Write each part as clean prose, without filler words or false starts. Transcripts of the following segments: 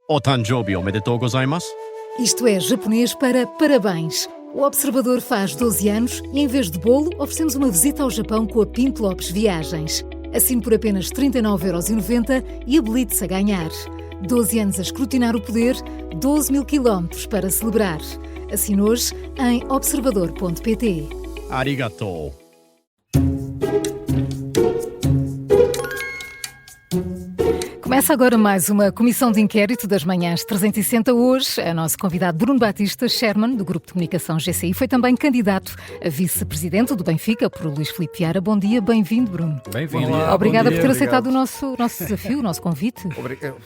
O Tanjobi omedetou gozaimasu. Isto é japonês para parabéns. O Observador faz 12 anos e, em vez de bolo, oferecemos uma visita ao Japão com a Pinto Lopes Viagens. Assine por apenas 39,90€ e habilite-se a ganhar. 12 anos a escrutinar o poder, 12 mil quilómetros para celebrar. Assine hoje em observador.pt. Arigatou. Começa agora mais uma comissão de inquérito das manhãs 360. Hoje, a nosso convidado Bruno Batista, chairman do Grupo de Comunicação GCI, foi também candidato a vice-presidente do Benfica por Luís Filipe Vieira. Bom dia, bem-vindo, Bruno. Bem-vindo. Obrigada por ter aceitado o nosso desafio, o nosso convite.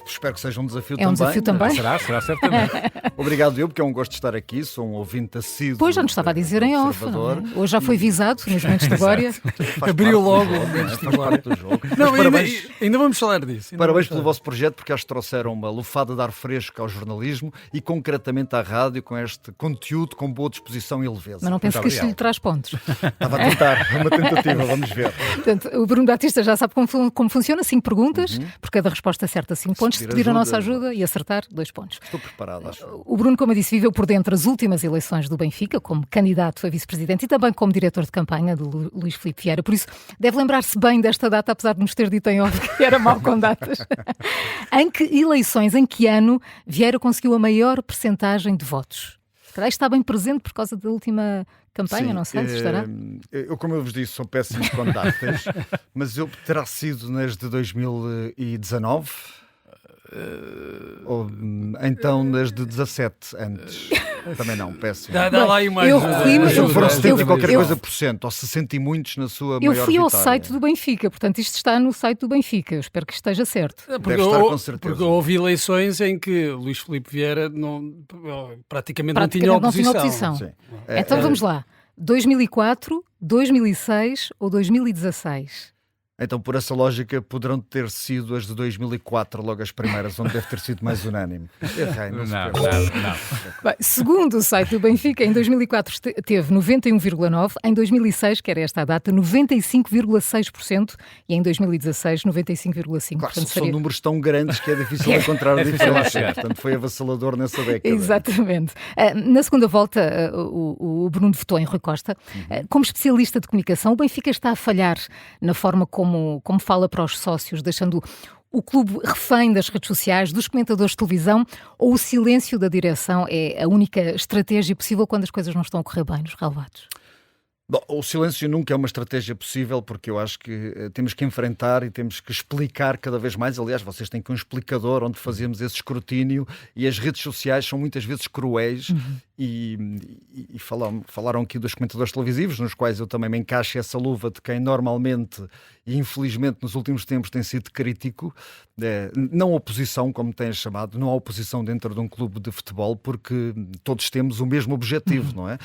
Espero que seja um desafio também. É um desafio também? Será certamente. Obrigado eu, porque é um gosto de estar aqui, sou um ouvinte assíduo. Pois, já nos estava a dizer em off. É? Hoje já foi visado nos momentos de glória. Abriu logo os momentos de glória. Não, ainda vamos falar disso. Parabéns pelo vosso projeto, porque acho que trouxeram uma lufada de ar fresco ao jornalismo e concretamente à rádio, com este conteúdo com boa disposição e leveza. Mas não penso que isto lhe traz pontos. Estava a tentar, é uma tentativa, vamos ver. Portanto, o Bruno Batista já sabe como funciona, 5 perguntas, por cada resposta certa 5 pontos. Se pedir a nossa ajuda e acertar, 2 pontos. Estou preparado, acho. O Bruno, como eu disse, viveu por dentro as últimas eleições do Benfica, como candidato a vice-presidente e também como diretor de campanha do Luís Filipe Vieira. Por isso, deve lembrar-se bem desta data, apesar de nos ter dito em off que era mau com datas. Em que eleições, em que ano Vieira conseguiu a maior percentagem de votos? Se calhar está bem presente por causa da última campanha, sim, não sei se estará. Como eu vos disse, sou péssimo com datas, mas terá sido nas de 2019? Ou então nas de 17 antes? Também não, péssimo. Dá lá aí mais. Eu fui, mas foram 70 qualquer coisa por cento, ou 60 e muitos na sua maior vitória. Eu fui ao site do Benfica, portanto isto está no site do Benfica, eu espero que esteja certo. Deve estar com certeza. Porque houve eleições em que Luís Filipe Vieira praticamente não tinha oposição. Sim. Então vamos lá, 2004, 2006 ou 2016? Então, por essa lógica, poderão ter sido as de 2004, logo as primeiras, onde deve ter sido mais unânime. Errei, não. Bem, segundo o site do Benfica, em 2004 teve 91,9%, em 2006, que era esta a data, 95,6% e em 2016, 95,5%. Claro, são números tão grandes que é difícil encontrar a diferença. Portanto, foi avassalador nessa década. Exatamente. Na segunda volta, o Bruno votou em Rui Costa. Como especialista de comunicação, o Benfica está a falhar na forma como fala para os sócios, deixando o clube refém das redes sociais, dos comentadores de televisão, ou o silêncio da direção é a única estratégia possível quando as coisas não estão a correr bem nos relevados? Bom, o silêncio nunca é uma estratégia possível, porque eu acho que temos que enfrentar e temos que explicar cada vez mais. Aliás, vocês têm que um explicador onde fazemos esse escrutínio, e as redes sociais são muitas vezes cruéis. E falaram aqui dos comentadores televisivos, nos quais eu também me encaixo essa luva de quem normalmente e infelizmente nos últimos tempos tem sido crítico. Não oposição, como têm chamado, não há oposição dentro de um clube de futebol, porque todos temos o mesmo objetivo, não é?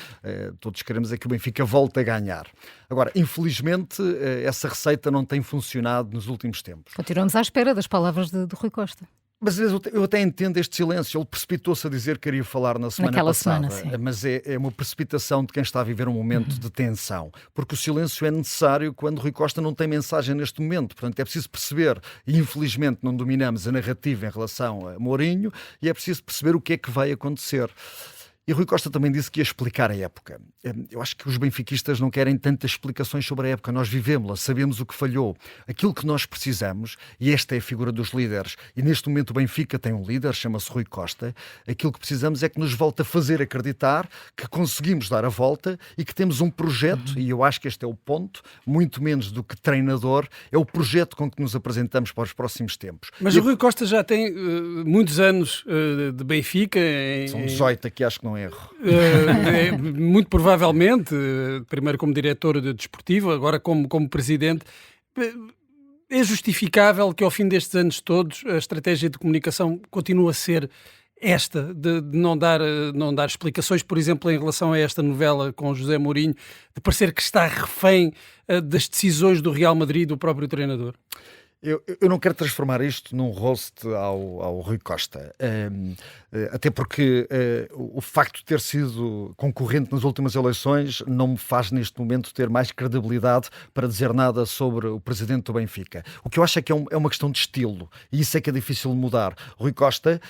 Todos queremos é que o Benfica volte a ganhar. Agora, infelizmente, essa receita não tem funcionado nos últimos tempos. Continuamos à espera das palavras de Rui Costa. Mas eu até entendo este silêncio. Ele precipitou-se a dizer que queria falar na semana passada. Mas é uma precipitação de quem está a viver um momento de tensão. Porque o silêncio é necessário quando Rui Costa não tem mensagem neste momento. Portanto, é preciso perceber, e infelizmente não dominamos a narrativa em relação a Mourinho, e é preciso perceber o que é que vai acontecer. E Rui Costa também disse que ia explicar a época. Eu acho que os benfiquistas não querem tantas explicações sobre a época. Nós vivemos-la, sabemos o que falhou. Aquilo que nós precisamos, e esta é a figura dos líderes, e neste momento o Benfica tem um líder, chama-se Rui Costa, aquilo que precisamos é que nos volte a fazer acreditar que conseguimos dar a volta e que temos um projeto, e eu acho que este é o ponto, muito menos do que treinador, é o projeto com que nos apresentamos para os próximos tempos. Mas o Rui Costa já tem muitos anos de Benfica. São 18 aqui, acho que não erro. Muito provavelmente, primeiro como diretor desportivo, agora como presidente. É justificável que ao fim destes anos todos a estratégia de comunicação continue a ser esta, de não dar explicações, por exemplo, em relação a esta novela com José Mourinho, de parecer que está refém das decisões do Real Madrid e do próprio treinador? Eu não quero transformar isto num roast ao Rui Costa, até porque o facto de ter sido concorrente nas últimas eleições não me faz neste momento ter mais credibilidade para dizer nada sobre o presidente do Benfica. O que eu acho é que é uma questão de estilo, e isso é que é difícil de mudar. Rui Costa,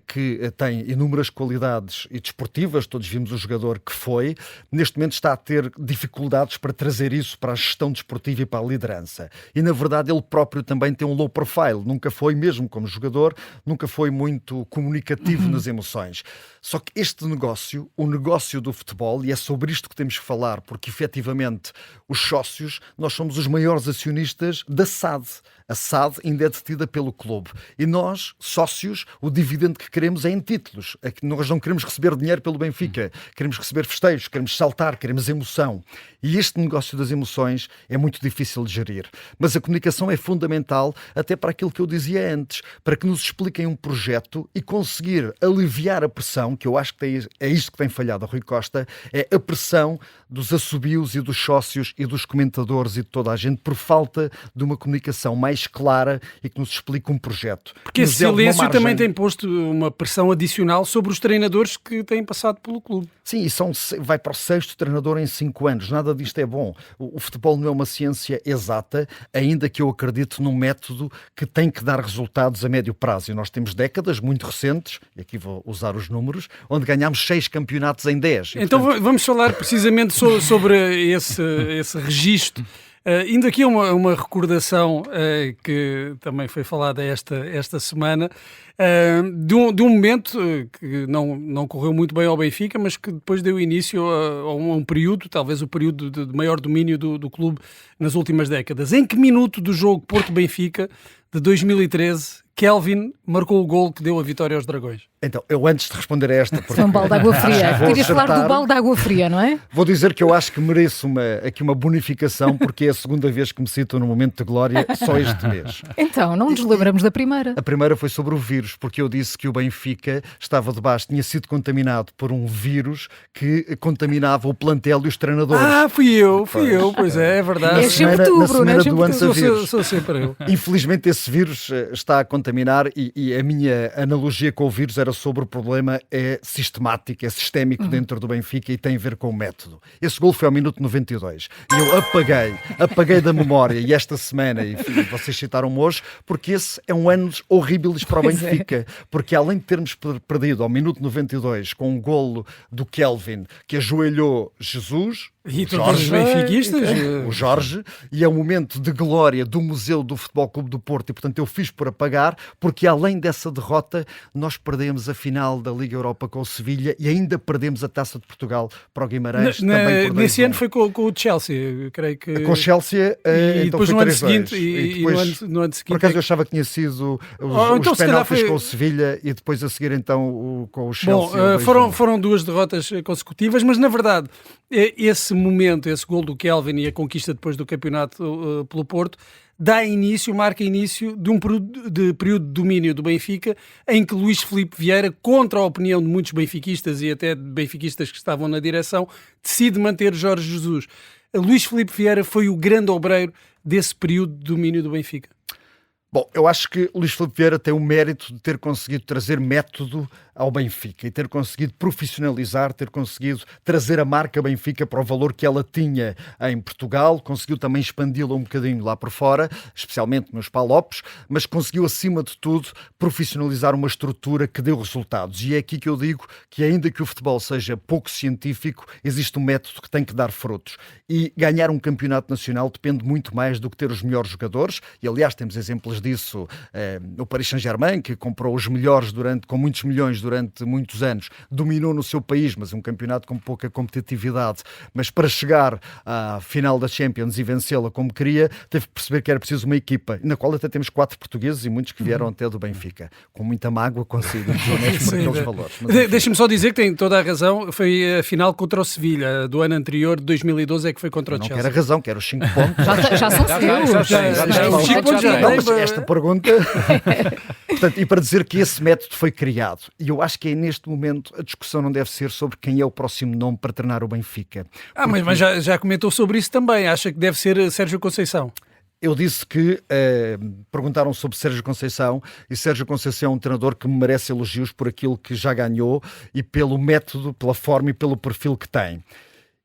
que tem inúmeras qualidades e desportivas, todos vimos o jogador que foi, neste momento está a ter dificuldades para trazer isso para a gestão desportiva e para a liderança. E na verdade ele próprio também tem um low profile, nunca foi, mesmo como jogador, nunca foi muito comunicativo nas emoções. Só que este negócio, o negócio do futebol, e é sobre isto que temos que falar, porque efetivamente os sócios, nós somos os maiores acionistas da SAD. A SAD ainda é detida pelo clube. E nós, sócios, o dividendo que queremos é em títulos. É que nós não queremos receber dinheiro pelo Benfica. Queremos receber festejos, queremos saltar, queremos emoção. E este negócio das emoções é muito difícil de gerir. Mas a comunicação é fundamental até para aquilo que eu dizia antes, para que nos expliquem um projeto e conseguir aliviar a pressão, que eu acho que é isto que tem falhado a Rui Costa, é a pressão dos assobios e dos sócios e dos comentadores e de toda a gente por falta de uma comunicação mais clara e que nos explique um projeto. Porque esse silêncio também tem posto uma pressão adicional sobre os treinadores que têm passado pelo clube. Sim, e vai para o 6º treinador em 5 anos. Nada disto é bom. O futebol não é uma ciência exata, ainda que eu acredito num método que tem que dar resultados a médio prazo. E nós temos décadas muito recentes, e aqui vou usar os números, onde ganhámos 6 campeonatos em 10. E, então vamos falar precisamente sobre esse registro. Indo aqui a uma recordação que também foi falada esta semana, de um momento que não correu muito bem ao Benfica, mas que depois deu início a um período, talvez o período de maior domínio do clube nas últimas décadas. Em que minuto do jogo Porto-Benfica de 2013 Kelvin marcou o gol que deu a vitória aos Dragões? Então, eu antes de responder a esta... Foi um balde de água fria. Querias falar do balde de água fria, não é? Vou dizer que eu acho que mereço aqui uma bonificação, porque é a segunda vez que me cito no momento de glória, só este mês. Então, não nos lembramos da primeira. A primeira foi sobre o vírus, porque eu disse que o Benfica estava debaixo, tinha sido contaminado por um vírus que contaminava o plantel e os treinadores. Fui eu, pois é verdade. É sempre tu, Bruno. Na semana do antivírus. Sou sempre eu. Infelizmente esse vírus está a contaminar e a minha analogia com o vírus era sobre o problema sistemático, é sistémico dentro do Benfica e tem a ver com o método. Esse gol foi ao minuto 92 e eu apaguei da memória, e esta semana, e vocês citaram-me hoje, porque esse é um ano horrível para o Benfica, porque além de termos perdido ao minuto 92 com um golo do Kelvin que ajoelhou Jesus, e todos os benfiquistas, o Jorge, e é um momento de glória do Museu do Futebol Clube do Porto, e portanto eu fiz por apagar, porque além dessa derrota nós perdemos a final da Liga Europa com o Sevilha e ainda perdemos a Taça de Portugal para o Guimarães. Nesse ano foi com o Chelsea, creio que... Com o Chelsea, e então depois foi no ano 3-2. seguinte, E depois, no ano seguinte... Por acaso eu achava que tinha sido então, os penaltis com o Sevilha e depois a seguir então com o Chelsea. Foram 2 derrotas consecutivas, mas na verdade esse momento, esse gol do Kelvin e a conquista depois do campeonato pelo Porto, marca início de um período de domínio do Benfica, em que Luís Filipe Vieira, contra a opinião de muitos benfiquistas e até de benfiquistas que estavam na direção, decide manter Jorge Jesus. Luís Filipe Vieira foi o grande obreiro desse período de domínio do Benfica. Bom, eu acho que Luís Filipe Vieira tem o mérito de ter conseguido trazer método ao Benfica e ter conseguido profissionalizar, ter conseguido trazer a marca Benfica para o valor que ela tinha em Portugal, conseguiu também expandi-la um bocadinho lá por fora, especialmente nos Palopes, mas conseguiu acima de tudo profissionalizar uma estrutura que deu resultados. E é aqui que eu digo que ainda que o futebol seja pouco científico, existe um método que tem que dar frutos. E ganhar um campeonato nacional depende muito mais do que ter os melhores jogadores, e aliás temos exemplos disso, o Paris Saint-Germain, que comprou os melhores com muitos milhões durante muitos anos, dominou no seu país, mas um campeonato com pouca competitividade, mas para chegar à final da Champions e vencê-la como queria, teve que perceber que era preciso uma equipa, na qual até temos 4 portugueses e muitos que vieram até do Benfica, com muita mágoa consigo, por aqueles valores. Deixa-me só dizer que tem toda a razão, foi a final contra o Sevilha, do ano anterior, de 2012, é que foi contra o Chelsea. Não quero a razão, quero os 5 pontos. Já são seus. Esta pergunta... Portanto, e para dizer que esse método foi criado, e eu acho que neste momento a discussão não deve ser sobre quem é o próximo nome para treinar o Benfica. Mas já comentou sobre isso também, acha que deve ser Sérgio Conceição? Eu disse que perguntaram sobre Sérgio Conceição, e Sérgio Conceição é um treinador que merece elogios por aquilo que já ganhou e pelo método, pela forma e pelo perfil que tem.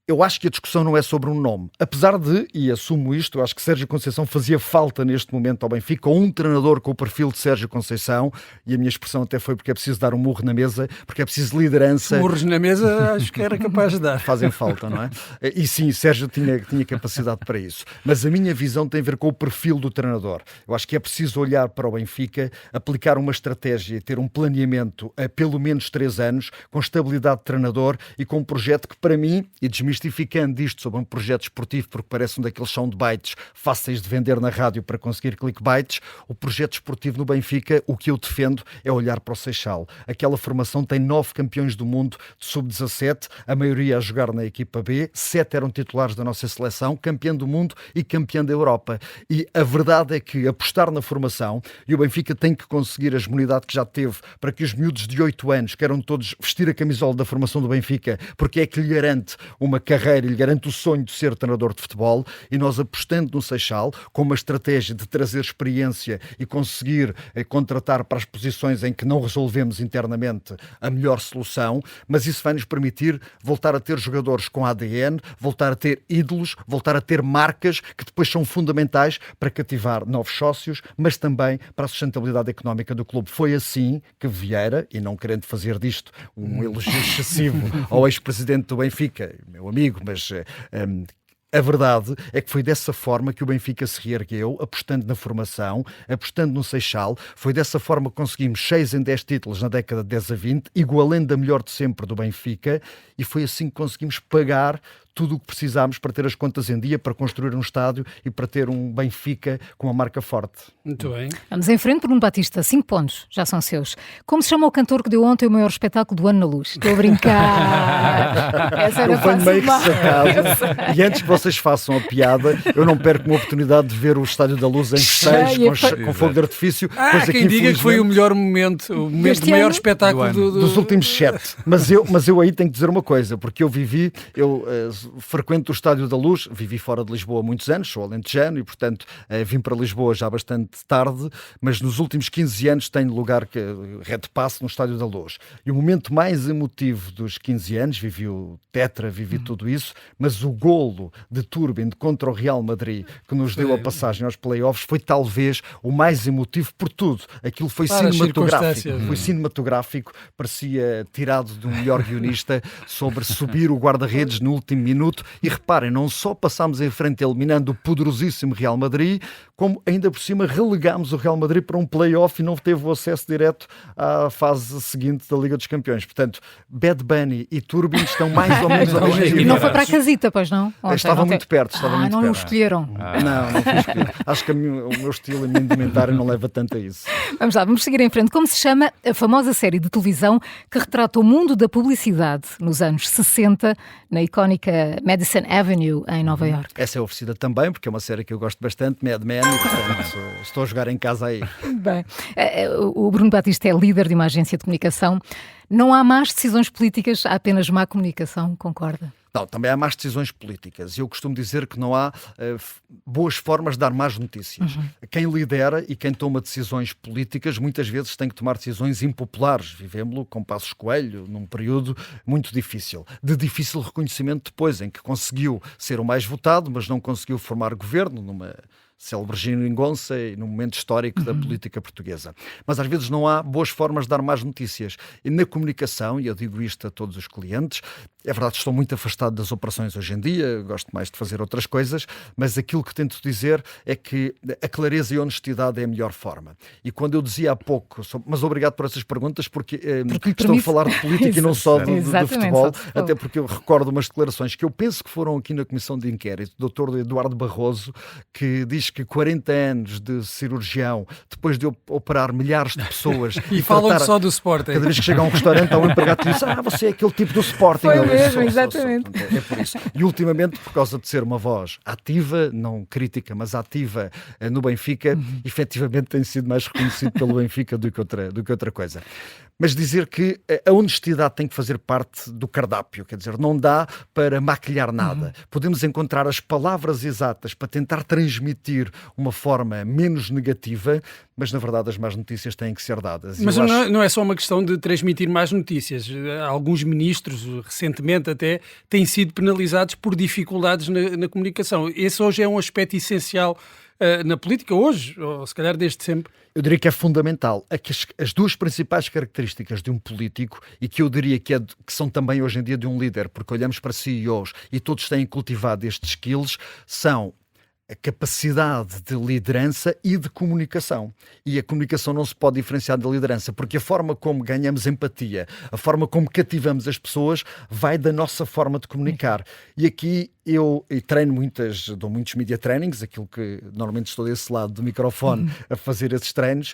Eu acho que a discussão não é sobre um nome. Apesar de, e assumo isto, eu acho que Sérgio Conceição fazia falta neste momento ao Benfica, um treinador com o perfil de Sérgio Conceição, e a minha expressão até foi porque é preciso dar um murro na mesa, porque é preciso liderança. Murros na mesa acho que era capaz de dar. Fazem falta, não é? E sim, Sérgio tinha capacidade para isso. Mas a minha visão tem a ver com o perfil do treinador. Eu acho que é preciso olhar para o Benfica, aplicar uma estratégia, ter um planeamento a pelo menos 3 anos, com estabilidade de treinador e com um projeto que para mim, e desmistificando isto sobre um projeto esportivo, porque parece um daqueles soundbites fáceis de vender na rádio para conseguir clickbites, o projeto esportivo no Benfica, o que eu defendo é olhar para o Seixal. Aquela formação tem 9 campeões do mundo de sub-17, a maioria a jogar na equipa B, 7 eram titulares da nossa seleção, campeão do mundo e campeão da Europa. E a verdade é que apostar na formação, e o Benfica tem que conseguir a hegemonidade que já teve para que os miúdos de 8 anos queiram todos vestir a camisola da formação do Benfica, porque é que lhe garante uma carreira, lhe garante o sonho de ser treinador de futebol, e nós apostando no Seixal, com uma estratégia de trazer experiência e conseguir contratar para as posições em que não resolvemos internamente a melhor solução, mas isso vai nos permitir voltar a ter jogadores com ADN, voltar a ter ídolos, voltar a ter marcas que depois são fundamentais para cativar novos sócios, mas também para a sustentabilidade económica do clube. Foi assim que Vieira, e não querendo fazer disto um elogio excessivo ao ex-presidente do Benfica, meu amigo, mas a verdade é que foi dessa forma que o Benfica se reergueu, apostando na formação, apostando no Seixal. Foi dessa forma que conseguimos 6 em 10 títulos na década de 10 a 20, igualando a melhor de sempre do Benfica, e foi assim que conseguimos pagar tudo o que precisámos para ter as contas em dia, para construir um estádio e para ter um Benfica com uma marca forte. Muito bem. Vamos em frente, Bruno Batista. 5 pontos, já são seus. Como se chama o cantor que deu ontem o maior espetáculo do ano na Luz? Estou a brincar. Essa era fácil meio que demais. sacado. E antes que vocês façam a piada, eu não perco uma oportunidade de ver o Estádio da Luz em festejos, com fogo de artifício. Coisa Quem diga que foi o melhor momento, o maior espetáculo dos últimos 7. Mas eu aí tenho que dizer uma coisa, porque eu frequento o Estádio da Luz, vivi fora de Lisboa há muitos anos, sou alentejano e, portanto, vim para Lisboa já bastante tarde, mas nos últimos 15 anos tenho lugar que rede passe no Estádio da Luz. E o momento mais emotivo dos 15 anos, vivi o Tetra, vivi tudo isso, mas o golo de Turbin contra o Real Madrid, que nos deu a passagem aos playoffs, foi talvez o mais emotivo por tudo. Aquilo foi cinematográfico, parecia tirado de um melhor guionista sobre subir o guarda-redes no último minuto, e reparem, não só passámos em frente eliminando o poderosíssimo Real Madrid, como ainda por cima relegámos o Real Madrid para um play-off e não teve o acesso direto à fase seguinte da Liga dos Campeões. Portanto, Bad Bunny e Turbin estão mais ou menos ao mesmo nível. E não foi para a casita, pois não? Estava muito perto. Não o escolheram. Não fui escolhido. Acho que o meu estilo e a minha indumentária não leva tanto a isso. Vamos lá, vamos seguir em frente. Como se chama a famosa série de televisão que retrata o mundo da publicidade nos anos 60, na icónica Madison Avenue, em Nova Iorque? Essa é oferecida também, porque é uma série que eu gosto bastante, Mad Men, e portanto estou a jogar em casa aí. Bem, o Bruno Batista é líder de uma agência de comunicação. Não há más decisões políticas, há apenas má comunicação, concorda? Não, também há más decisões políticas. Eu costumo dizer que não há boas formas de dar más notícias. Quem lidera e quem toma decisões políticas muitas vezes tem que tomar decisões impopulares. Vivemos-lo com Passos Coelho num período muito difícil. De difícil reconhecimento depois, em que conseguiu ser o mais votado, mas não conseguiu formar governo numa célebre geringonça e num momento histórico da política portuguesa. Mas às vezes não há boas formas de dar más notícias. E na comunicação, e eu digo isto a todos os clientes, é verdade, estou muito afastado das operações hoje em dia, gosto mais de fazer outras coisas, mas aquilo que tento dizer é que a clareza e a honestidade é a melhor forma. E quando eu dizia há pouco, mas obrigado por essas perguntas, porque estou a falar de política e não só de futebol, até porque eu recordo umas declarações que eu penso que foram aqui na Comissão de Inquérito, do Dr. Eduardo Barroso, que diz que 40 anos de cirurgião, depois de operar milhares de pessoas... e falam só do Sporting. Cada vez que chega a um restaurante, há um empregado que diz: você é aquele tipo do Sporting. Exatamente. É por isso. E ultimamente, por causa de ser uma voz ativa, não crítica, mas ativa no Benfica, efetivamente tem sido mais reconhecido pelo Benfica do que outra coisa. Mas dizer que a honestidade tem que fazer parte do cardápio, quer dizer, não dá para maquilhar nada. Podemos encontrar as palavras exatas para tentar transmitir uma forma menos negativa, mas na verdade as más notícias têm que ser dadas. Mas não é só uma questão de transmitir más notícias. Alguns ministros, recentemente até, têm sido penalizados por dificuldades na comunicação. Esse hoje é um aspecto essencial na política, hoje, ou se calhar desde sempre. Eu diria que é fundamental. As duas principais características de um político, e que eu diria que são também hoje em dia de um líder, porque olhamos para CEOs e todos têm cultivado estes skills, são a capacidade de liderança e de comunicação. E a comunicação não se pode diferenciar da liderança, porque a forma como ganhamos empatia, a forma como cativamos as pessoas, vai da nossa forma de comunicar. E aqui eu treino dou muitos media trainings, aquilo que normalmente estou desse lado do microfone a fazer esses treinos.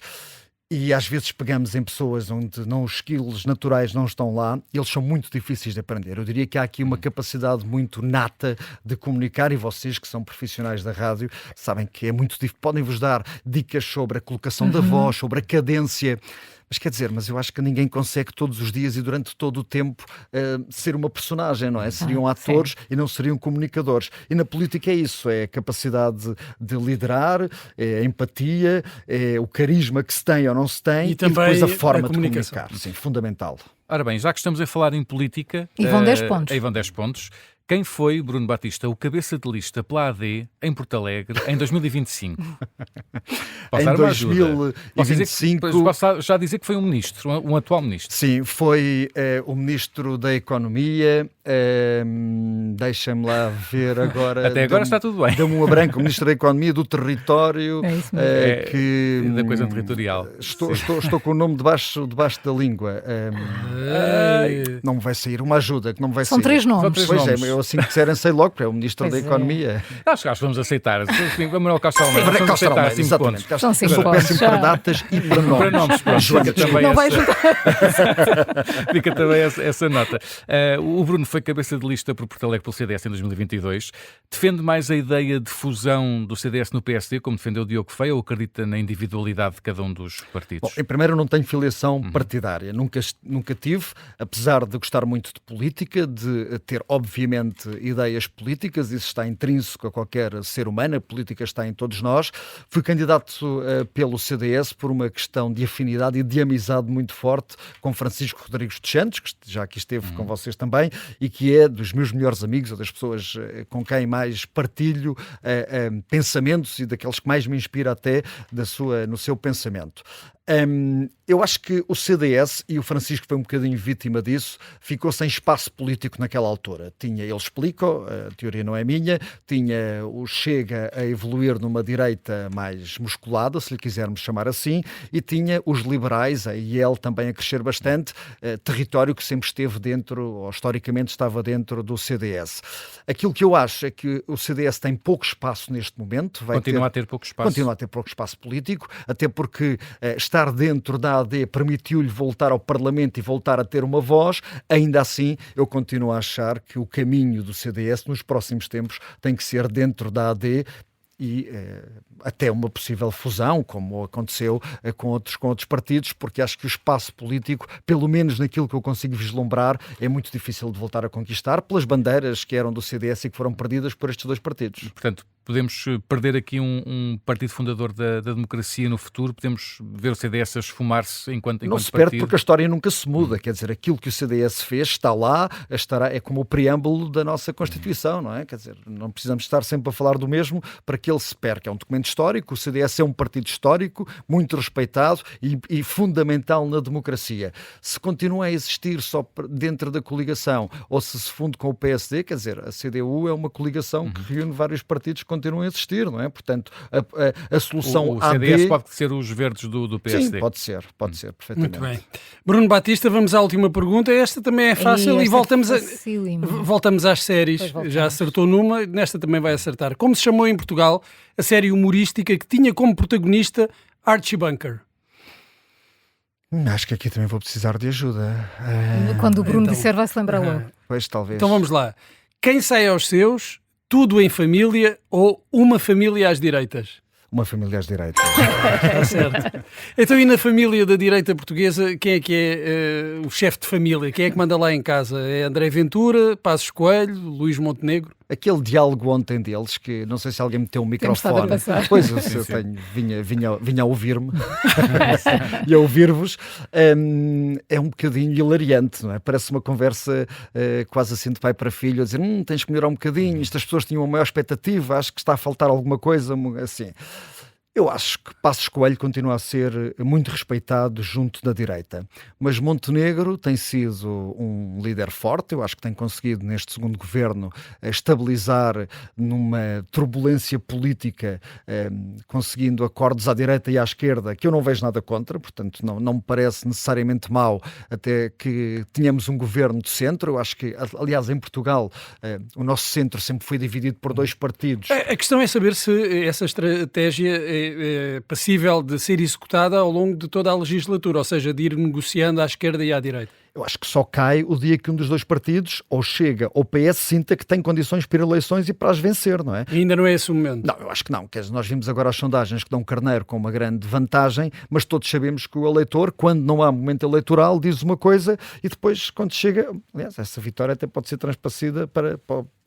E às vezes pegamos em pessoas onde os skills naturais não estão lá e eles são muito difíceis de aprender. Eu diria que há aqui uma capacidade muito nata de comunicar, e vocês que são profissionais da rádio sabem que é muito difícil. Podem-vos dar dicas sobre a colocação da voz, sobre a cadência. Mas quer dizer, eu acho que ninguém consegue todos os dias e durante todo o tempo ser uma personagem, não é? Seriam atores e não seriam comunicadores. E na política é isso, é a capacidade de liderar, é a empatia, é o carisma que se tem ou não se tem, e depois a forma de comunicar. Sim, fundamental. Ora bem, já que estamos a falar em política... E vão 10 pontos. Aí vão 10 pontos. Quem foi, Bruno Batista, o cabeça de lista pela AD em Porto Alegre em 2025? Posso dar uma ajuda? 2025... Posso já dizer que foi um ministro, um atual ministro. Sim, foi o ministro da Economia. Deixa-me lá ver agora. Até agora está tudo bem. Deu-me uma branca, o ministro da Economia, do Território. É isso mesmo. Da coisa territorial. Estou com o nome debaixo da língua. Não me vai sair uma ajuda, que não me vai sair. São 3 nomes. Pois é, eu assim que disserem sei logo, porque é o ministro da Economia. Acho que vamos aceitar. Manuel Castro Almeida. Vamos aceitar 5 pontos. São 5 Sou pontos. péssimo para datas e para nomes. Para nomes, pronto. Fica também Não vai juntar. Fica também essa nota. O Bruno foi cabeça de lista por Porto Alegre pelo CDS em 2022. Defende mais a ideia de fusão do CDS no PSD, como defendeu Diogo Feio, ou acredita na individualidade de cada um dos partidos? Bom, em primeiro, eu não tenho filiação partidária. Nunca tive, apesar de gostar muito de política, de ter, obviamente, ideias políticas. Isso está intrínseco a qualquer ser humano. A política está em todos nós. Fui candidato pelo CDS por uma questão de afinidade e de amizade muito forte com Francisco Rodrigues dos Santos, que já aqui esteve com vocês também, e que é dos meus melhores amigos, ou das pessoas com quem mais partilho pensamentos e daqueles que mais me inspira até no seu pensamento. Eu acho que o CDS, e o Francisco foi um bocadinho vítima disso, ficou sem espaço político naquela altura. Ele explica, a teoria não é minha, tinha o Chega a evoluir numa direita mais musculada, se lhe quisermos chamar assim, e tinha os liberais, a IEL também a crescer bastante, território que sempre esteve dentro, ou historicamente estava dentro do CDS. Aquilo que eu acho é que o CDS tem pouco espaço neste momento. Continua a ter pouco espaço. Continua a ter pouco espaço político, até porque estar dentro da AD permitiu-lhe voltar ao Parlamento e voltar a ter uma voz. Ainda assim, eu continuo a achar que o caminho do CDS nos próximos tempos tem que ser dentro da AD e até uma possível fusão, como aconteceu com outros partidos, porque acho que o espaço político, pelo menos naquilo que eu consigo vislumbrar, é muito difícil de voltar a conquistar pelas bandeiras que eram do CDS e que foram perdidas por estes dois partidos. Portanto, podemos perder aqui um partido fundador da democracia no futuro? Podemos ver o CDS a esfumar-se enquanto não se partido? Perde porque a história nunca se muda. Quer dizer, aquilo que o CDS fez está lá, é como o preâmbulo da nossa Constituição, não é? Quer dizer, não precisamos estar sempre a falar do mesmo para que ele se perca. É um documento histórico, o CDS é um partido histórico, muito respeitado e fundamental na democracia. Se continua a existir só dentro da coligação ou se funde com o PSD, quer dizer, a CDU é uma coligação que reúne vários partidos que continuam a existir, não é? Portanto, a solução o CDS pode ser os verdes do PSD. Sim, pode ser perfeitamente. Muito bem. Bruno Batista, vamos à última pergunta. Esta também é fácil e voltamos às séries. Já acertou numa, nesta também vai acertar. Como se chamou em Portugal a série humorística que tinha como protagonista Archie Bunker? Acho que aqui também vou precisar de ajuda. Quando o Bruno disser, vai-se lembrar logo. Pois, talvez. Então vamos lá. Quem sai aos seus, tudo em família ou uma família às direitas? uma família às direitas. Certo. Então, e na família da direita portuguesa, quem é que é o chefe de família? Quem é que manda lá em casa? É André Ventura, Passos Coelho, Luís Montenegro? Aquele diálogo ontem deles, que não sei se alguém meteu um microfone. Pois, eu vinha a ouvir-me e a ouvir-vos. É um bocadinho hilariante, não é? Parece uma conversa quase assim de pai para filho, a dizer, tens que melhorar um bocadinho, estas pessoas tinham uma maior expectativa, acho que está a faltar alguma coisa, assim. Eu acho que Passos Coelho continua a ser muito respeitado junto da direita, mas Montenegro tem sido um líder forte, eu acho que tem conseguido neste segundo governo estabilizar numa turbulência política, conseguindo acordos à direita e à esquerda, que eu não vejo nada contra, portanto não me parece necessariamente mau até que tenhamos um governo de centro. Eu acho que, aliás, em Portugal, o nosso centro sempre foi dividido por dois partidos. A questão é saber se essa estratégia é passível de ser executada ao longo de toda a legislatura, ou seja, de ir negociando à esquerda e à direita. Eu acho que só cai o dia que um dos dois partidos, ou Chega ou PS, sinta que tem condições para ir a eleições e para as vencer, não é? E ainda não é esse o momento. Não, eu acho que não. Quer dizer, nós vimos agora as sondagens que dão Carneiro com uma grande vantagem, mas todos sabemos que o eleitor, quando não há momento eleitoral, diz uma coisa e depois, quando chega... Aliás, essa vitória até pode ser transpassida para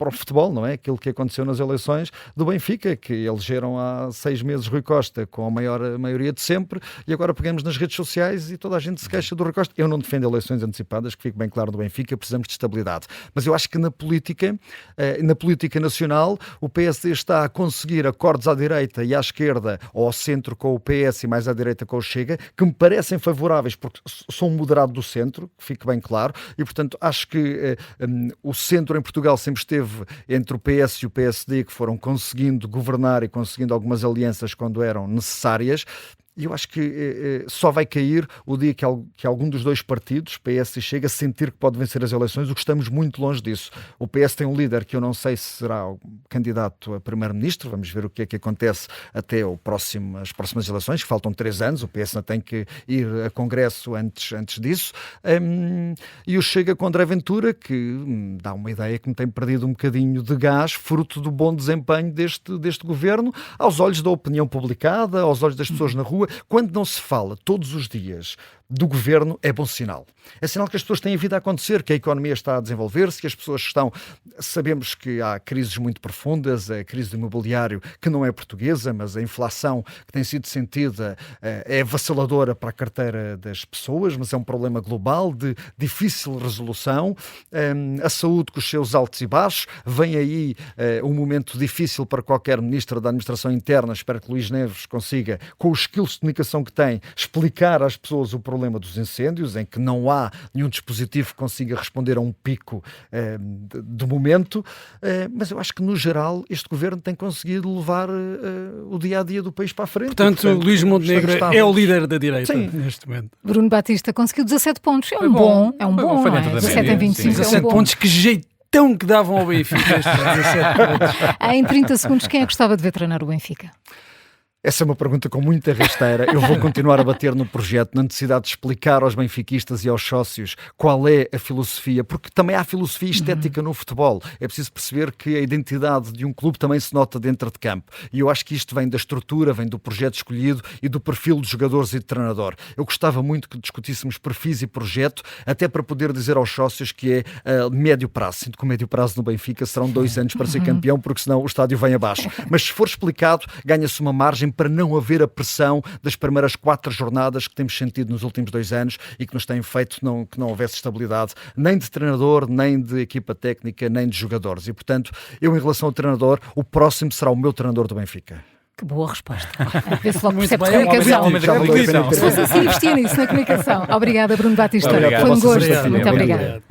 o futebol, não é? Aquilo que aconteceu nas eleições do Benfica, que elegeram há 6 meses Rui Costa com a maior maioria de sempre, e agora pegamos nas redes sociais e toda a gente se queixa do Rui Costa. Eu não defendo eleições antecipadas, que fique bem claro, do Benfica, precisamos de estabilidade. Mas eu acho que na política nacional, o PSD está a conseguir acordos à direita e à esquerda, ou ao centro com o PS e mais à direita com o Chega, que me parecem favoráveis, porque sou um moderado do centro, que fique bem claro, e portanto acho que o centro em Portugal sempre esteve entre o PS e o PSD, que foram conseguindo governar e conseguindo algumas alianças quando eram necessárias. E eu acho que só vai cair o dia que algum dos dois partidos, PS e Chega, sentir que pode vencer as eleições, o que estamos muito longe disso. O PS tem um líder que eu não sei se será o candidato a primeiro-ministro, vamos ver o que é que acontece até as próximas eleições, que faltam 3 anos, o PS ainda tem que ir a Congresso antes disso. E o Chega com André Ventura, que dá uma ideia que me tem perdido um bocadinho de gás, fruto do bom desempenho deste governo, aos olhos da opinião publicada, aos olhos das pessoas na rua. Quando não se fala todos os dias do governo, é bom sinal. É sinal que as pessoas têm a vida a acontecer, que a economia está a desenvolver-se, que as pessoas estão... Sabemos que há crises muito profundas, a crise do imobiliário, que não é portuguesa, mas a inflação que tem sido sentida é avassaladora para a carteira das pessoas, mas é um problema global de difícil resolução. A saúde com os seus altos e baixos. Vem aí um momento difícil para qualquer ministro da Administração Interna. Espero que Luís Neves consiga, com os skills de comunicação que tem, explicar às pessoas o problema dos incêndios, em que não há nenhum dispositivo que consiga responder a um pico do momento, mas eu acho que no geral este governo tem conseguido levar o dia-a-dia do país para a frente. Portanto, Luís Montenegro é o líder da direita. Sim. Neste momento. Bruno Batista conseguiu 17 pontos, é um bom, não é? 17 em 25, 17 pontos, que jeitão que davam ao Benfica. Em 30 segundos, quem é que gostava de ver treinar o Benfica? Essa é uma pergunta com muita rasteira. Eu vou continuar a bater no projeto, na necessidade de explicar aos benfiquistas e aos sócios qual é a filosofia, porque também há filosofia estética no futebol. É preciso perceber que a identidade de um clube também se nota dentro de campo. E eu acho que isto vem da estrutura, vem do projeto escolhido e do perfil dos jogadores e de treinador. Eu gostava muito que discutíssemos perfis e projeto, até para poder dizer aos sócios que é a médio prazo. Sinto que o médio prazo no Benfica serão 2 anos para ser campeão, porque senão o estádio vem abaixo. Mas se for explicado, ganha-se uma margem para não haver a pressão das primeiras 4 jornadas que temos sentido nos últimos 2 anos e que nos têm feito que não houvesse estabilidade nem de treinador, nem de equipa técnica, nem de jogadores. E, portanto, eu, em relação ao treinador, o próximo será o meu treinador do Benfica. Que boa resposta. Vê se logo percebe comunicação. Se fosse assim, investia nisso na comunicação. Obrigada, Bruno Batista. Foi um gosto. Muito obrigada.